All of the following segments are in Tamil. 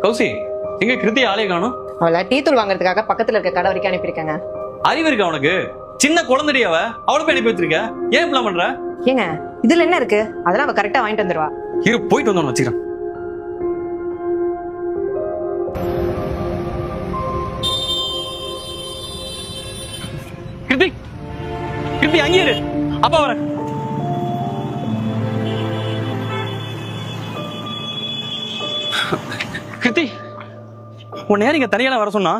கௌசி, எங்க கிருத்தி ஆளே காணும்? அவளை டீ தூள் வாங்குறதுக்காக பக்கத்துல இருக்க கடை வரைக்கும் அனுப்பியிருக்கேங்க. அறிவு இருக்கா உனக்கு? சின்ன குழந்தைடி அவளை போய் அனுப்பி வச்சிருக்க. ஏன் இப்பலாம் பண்ற? ஏங்க இதுல என்ன இருக்கு? அதெல்லாம் அவ கரெக்டா வாங்கிட்டு வந்துருவா. இரு, போயிட்டு வந்தோன்னு வச்சுக்கிறேன். கிருத்தி, கிருத்தி அங்கே இரு, அப்பா வரேன். கிருத்தி, உன்னை யார் இங்க தனியால வர சொன்னா?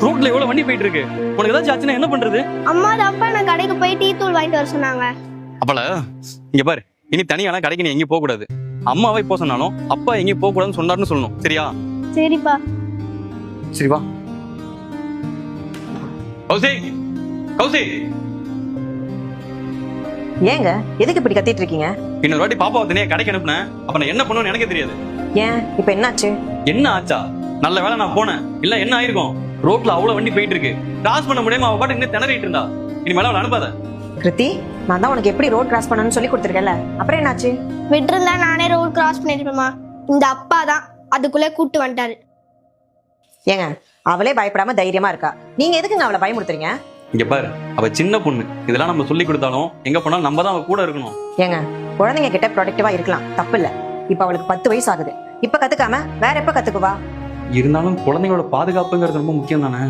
ரோட்ல எவ்வளவு வண்டி போயிட்டு இருக்கு. உனக்கு ஏதாச்சும் ஆச்சுன்னா என்ன பண்றது? அம்மா அப்பா நான் கடைக்கு போய் டீ தூள் வாங்கிட்டு வர சொன்னாங்க. அப்பல இங்க பாரு, இனி தனியால கடைக்கு நீ எங்கேயும் போக கூடாது. அம்மாவை போக சொன்னாலும் அப்பா எங்கேயும் போக கூடாதுன்னு சொன்னாருன்னு சொல்லணும், சரியா? சரிப்பா. சரி வா. கௌசி, கௌசி, ஏங்க எதுக்கு இப்படி கத்திட்டு இருக்கீங்க? இன்னொரு வாட்டி பாப்பாவை தனியா கடைக்கு அனுப்புனேன். அப்ப நான் என்ன பண்ணுவேன்னு எனக்கு தெரியாது. ஏன் இப்ப என்னாச்சு? என்ன ஆச்சா? நல்ல வேலை நான் போனேன், இல்ல என்ன ஆயிருக்கும்? ரோட்ல அவ்வளவு வண்டி போயிட்டு இருக்கு, கிராஸ் பண்ண முடியாம அவ பாட்டு இன்னும் திணறிட்டு இருந்தா. இனிமேல அவளை அனுப்பாத. கிருத்தி, நான் தான் உனக்கு எப்படி ரோட் கிராஸ் பண்ணணும்னு சொல்லி கொடுத்துருக்கேன்ல, அப்புறம் என்னாச்சு? விட்டுருந்தா நானே ரோட் கிராஸ் பண்ணிருப்பேமா. இந்த அப்பா தான் அதுக்குள்ளே கூட்டு வந்துட்டாரு. ஏங்க அவளே பயப்படாம தைரியமா இருக்கா, நீங்க எதுக்குங்க அவளை பயமுறுத்துறீங்க? இங்க பாரு, அவ சின்ன பொண்ணு. இதெல்லாம் நம்ம சொல்லி கொடுத்தாலும் எங்க போனாலும் நம்ம தான் அவ கூட இருக்கணும். ஏங்க குழந்தைங்க கிட்ட ப்ரொடக்டிவா இருக்கலாம், தப்பு இல்ல. இப்ப அவளுக்கு 10 வயசு ஆகுது. இப்ப கத்துக்காம வேற எப்ப கத்துக்குவா? இருந்தாலும் குழந்தைங்களோட பாதுகாப்புங்கிறது ரொம்ப முக்கியம் தானே.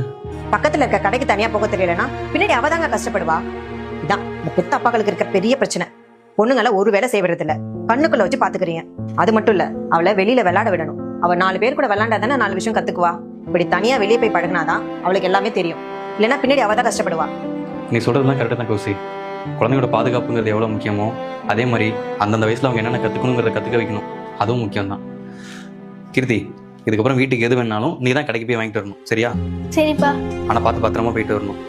பக்கத்துல இருக்க கடைக்கு தனியா போக தெரியலன்னா பின்னாடி அவதாங்க கஷ்டப்படுவா. இதான் இந்த பெத்த அப்பாக்களுக்கு இருக்க பெரிய பிரச்சனை. பொண்ணுங்களை ஒரு வேலை செய்வது இல்ல, கண்ணுக்குள்ள வச்சு பாத்துக்கிறீங்க. அது மட்டும் இல்ல, அவளை வெளியில விளையாட விடணும். அவ 4 பேர் கூட விளையாண்டாதானே 4 விஷயம் கத்துக்குவா. இப்படி தனியா வெளியே போய் பழகினாதான் அவளுக்கு எல்லாமே தெரியும். இல்லைன்னா பின்னாடி அவதான் கஷ்டப்படுவா. நீ சொல்றதுலாம் கரெக்டா தான் கௌசி. குழந்தையோட பாதுகாப்புங்கிறது எவ்வளவு முக்கியமோ அதே மாதிரி அந்தந்த வயசுல அவங்க என்னென்ன கத்துக்கணுங்கிறத கத்துக்க வைக்கணும், அதுவும் முக்கியம் தான். கீர்த்தி, இதுக்கப்புறம் வீட்டுக்கு எது வேணாலும் நீ தான் கடைக்கு போய் வாங்கிட்டு வரணும், சரியா? சரிப்பா. ஆனா பார்த்து பத்திரமா போயிட்டு வரணும்.